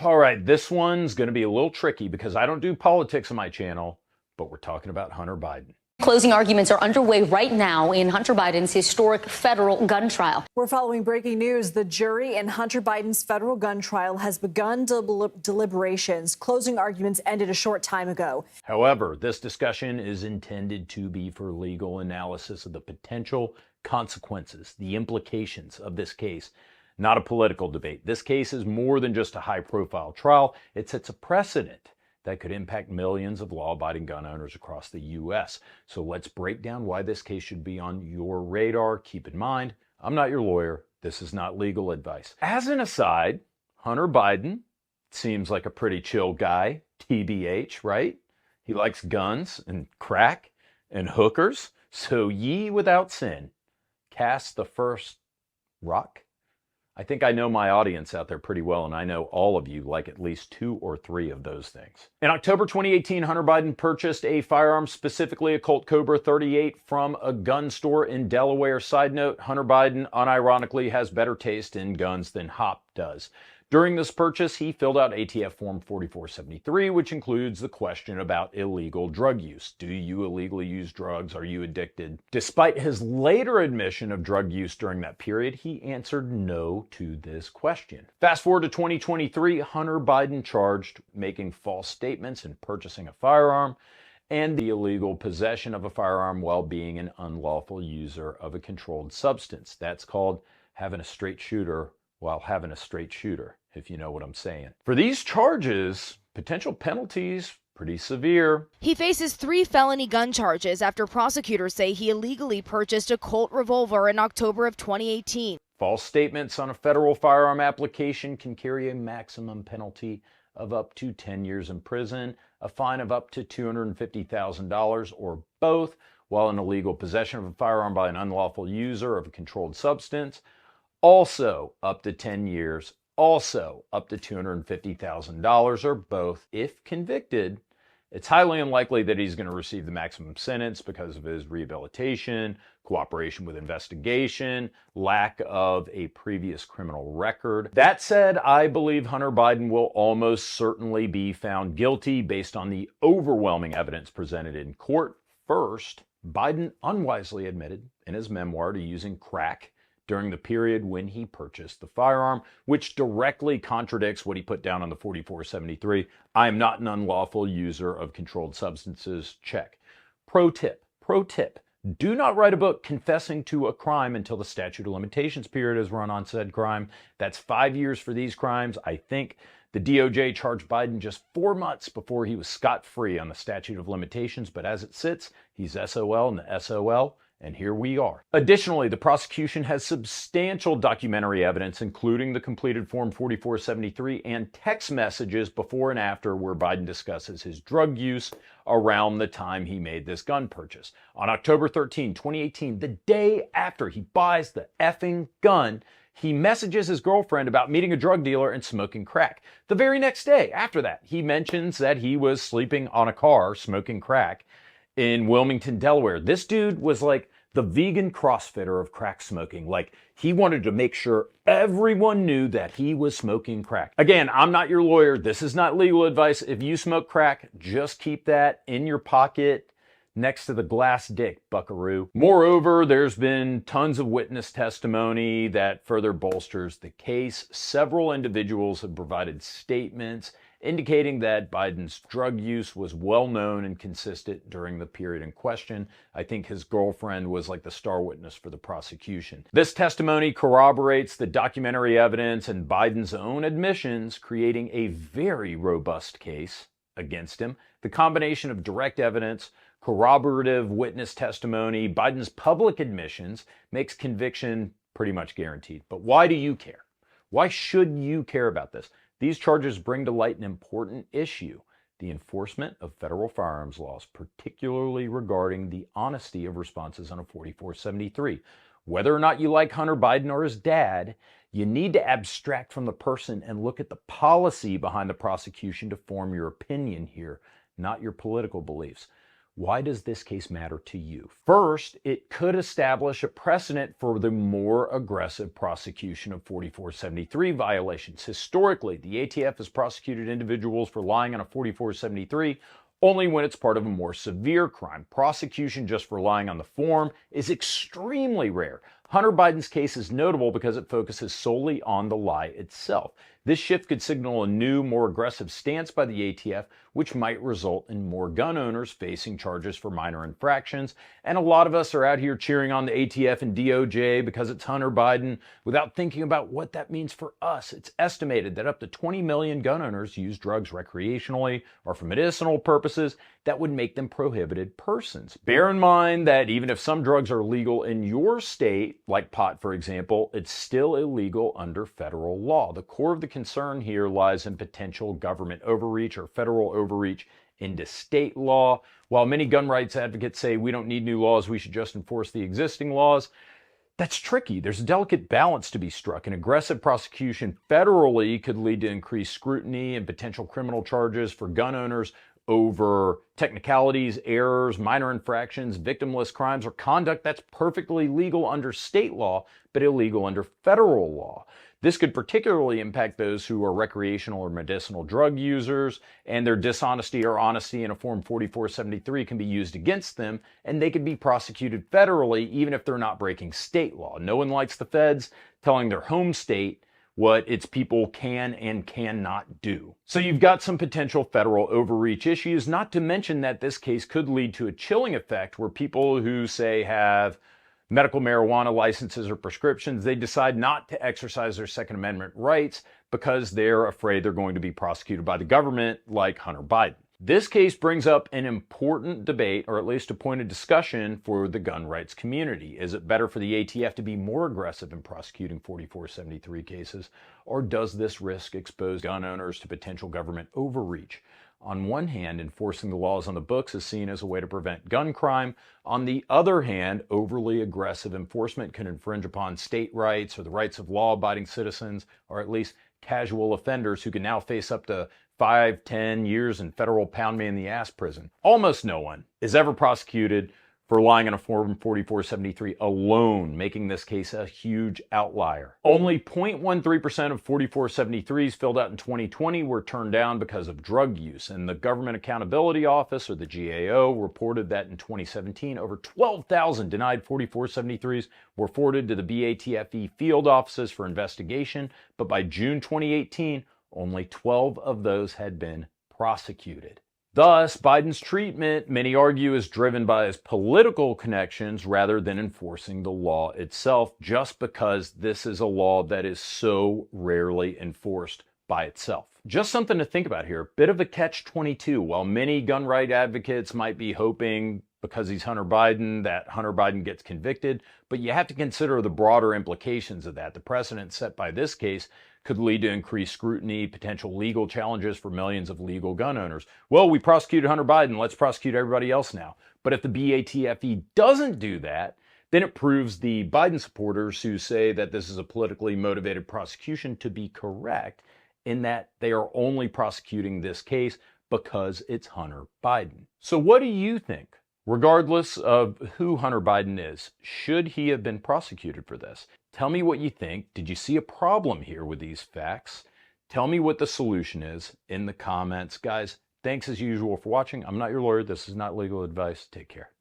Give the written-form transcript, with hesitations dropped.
All right, this one's going to be a little tricky because I don't do politics on my channel, but we're talking about Hunter Biden. Closing arguments are underway right now in Hunter Biden's historic federal gun trial. We're following breaking news. The jury in Hunter Biden's federal gun trial has begun deliberations. Closing arguments ended a short time ago. However, this discussion is intended to be for legal analysis of the potential consequences, the implications of this case, not a political debate. This case is more than just a high-profile trial. It sets a precedent that could impact millions of law-abiding gun owners across the U.S. So let's break down why this case should be on your radar. Keep in mind, I'm not your lawyer. This is not legal advice. As an aside, Hunter Biden seems like a pretty chill guy, TBH, right? He likes guns and crack and hookers. So ye without sin, cast the first rock. I think I know my audience out there pretty well, and I know all of you like at least 2 or 3 of those things. In October 2018, Hunter Biden purchased a firearm, specifically a Colt Cobra 38, from a gun store in Delaware. Side note, Hunter Biden unironically has better taste in guns than Hop does. During this purchase, he filled out ATF Form 4473, which includes the question about illegal drug use. Do you illegally use drugs? Are you addicted? Despite his later admission of drug use during that period, he answered no to this question. Fast forward to 2023, Hunter Biden charged making false statements and purchasing a firearm and the illegal possession of a firearm while being an unlawful user of a controlled substance. That's called having a straight shooter while having a straight shooter, if you know what I'm saying. For these charges, potential penalties pretty severe. He faces 3 felony gun charges after prosecutors say he illegally purchased a Colt revolver in October of 2018. False statements on a federal firearm application can carry a maximum penalty of up to 10 years in prison, a fine of up to $250,000 or both, while in illegal possession of a firearm by an unlawful user of a controlled substance, also up to 10 years, also up to $250,000 or both if convicted. It's highly unlikely that he's going to receive the maximum sentence because of his rehabilitation, cooperation with investigation, lack of a previous criminal record. That said, I believe Hunter Biden will almost certainly be found guilty based on the overwhelming evidence presented in court. First, Biden unwisely admitted in his memoir to using crack during the period when he purchased the firearm, which directly contradicts what he put down on the 4473. I am not an unlawful user of controlled substances. Check. Pro tip, do not write a book confessing to a crime until the statute of limitations period is run on said crime. That's 5 years for these crimes. I think the DOJ charged Biden just 4 months before he was scot-free on the statute of limitations, but as it sits, he's SOL in the SOL. And here we are. Additionally, the prosecution has substantial documentary evidence, including the completed Form 4473 and text messages before and after where Biden discusses his drug use around the time he made this gun purchase. On October 13, 2018, the day after he buys the effing gun, he messages his girlfriend about meeting a drug dealer and smoking crack. The very next day after that, he mentions that he was sleeping on a car smoking crack in Wilmington, Delaware. This dude was like the vegan CrossFitter of crack smoking. Like, he wanted to make sure everyone knew that he was smoking crack. Again, I'm not your lawyer. This is not legal advice. If you smoke crack, just keep that in your pocket next to the glass dick, buckaroo. Moreover, there's been tons of witness testimony that further bolsters the case. Several individuals have provided statements indicating that Biden's drug use was well known and consistent during the period in question. I think his girlfriend was like the star witness for the prosecution. This testimony corroborates the documentary evidence and Biden's own admissions, creating a very robust case against him. The combination of direct evidence, corroborative witness testimony, Biden's public admissions makes conviction pretty much guaranteed. But why do you care? Why should you care about this? These charges bring to light an important issue: the enforcement of federal firearms laws, particularly regarding the honesty of responses on a 4473. Whether or not you like Hunter Biden or his dad, you need to abstract from the person and look at the policy behind the prosecution to form your opinion here, not your political beliefs. Why does this case matter to you? First, it could establish a precedent for the more aggressive prosecution of 4473 violations. Historically, the ATF has prosecuted individuals for lying on a 4473 only when it's part of a more severe crime. Prosecution just for lying on the form is extremely rare. Hunter Biden's case is notable because it focuses solely on the lie itself. This shift could signal a new, more aggressive stance by the ATF, which might result in more gun owners facing charges for minor infractions. And a lot of us are out here cheering on the ATF and DOJ because it's Hunter Biden without thinking about what that means for us. It's estimated that up to 20 million gun owners use drugs recreationally or for medicinal purposes. That would make them prohibited persons. Bear in mind that even if some drugs are legal in your state, like pot for example, it's still illegal under federal law. The core of the concern here lies in potential government overreach or federal overreach into state law. While many gun rights advocates say we don't need new laws, we should just enforce the existing laws, that's tricky. There's a delicate balance to be struck. An aggressive prosecution federally could lead to increased scrutiny and potential criminal charges for gun owners over technicalities, errors, minor infractions, victimless crimes, or conduct that's perfectly legal under state law, but illegal under federal law. This could particularly impact those who are recreational or medicinal drug users, and their dishonesty or honesty in a Form 4473 can be used against them, and they could be prosecuted federally even if they're not breaking state law. No one likes the feds telling their home state what its people can and cannot do. So you've got some potential federal overreach issues, not to mention that this case could lead to a chilling effect where people who, say, have medical marijuana licenses or prescriptions, they decide not to exercise their Second Amendment rights because they're afraid they're going to be prosecuted by the government, like Hunter Biden. This case brings up an important debate, or at least a point of discussion for the gun rights community. Is it better for the ATF to be more aggressive in prosecuting 4473 cases, or does this risk expose gun owners to potential government overreach? On one hand, enforcing the laws on the books is seen as a way to prevent gun crime. On the other hand, overly aggressive enforcement can infringe upon state rights or the rights of law-abiding citizens, or at least casual offenders who can now face up to 5-10 years in federal pound-me-in-the-ass prison. Almost no one is ever prosecuted for lying on a Form 4473 alone, making this case a huge outlier. Only 0.13% of 4473s filled out in 2020 were turned down because of drug use, and the Government Accountability Office, or the GAO, reported that in 2017, over 12,000 denied 4473s were forwarded to the BATFE field offices for investigation, but by June 2018, only 12 of those had been prosecuted. Thus, Biden's treatment, many argue, is driven by his political connections rather than enforcing the law itself, just because this is a law that is so rarely enforced by itself. Just something to think about here. Bit of a catch-22. While many gun right advocates might be hoping, because he's Hunter Biden, that Hunter Biden gets convicted, but you have to consider the broader implications of that. The precedent set by this case could lead to increased scrutiny, potential legal challenges for millions of legal gun owners. Well, we prosecuted Hunter Biden, let's prosecute everybody else now. But if the BATFE doesn't do that, then it proves the Biden supporters who say that this is a politically motivated prosecution to be correct, in that they are only prosecuting this case because it's Hunter Biden. So what do you think? Regardless of who Hunter Biden is, should he have been prosecuted for this? Tell me what you think. Did you see a problem here with these facts? Tell me what the solution is in the comments. Guys, thanks as usual for watching. I'm not your lawyer. This is not legal advice. Take care.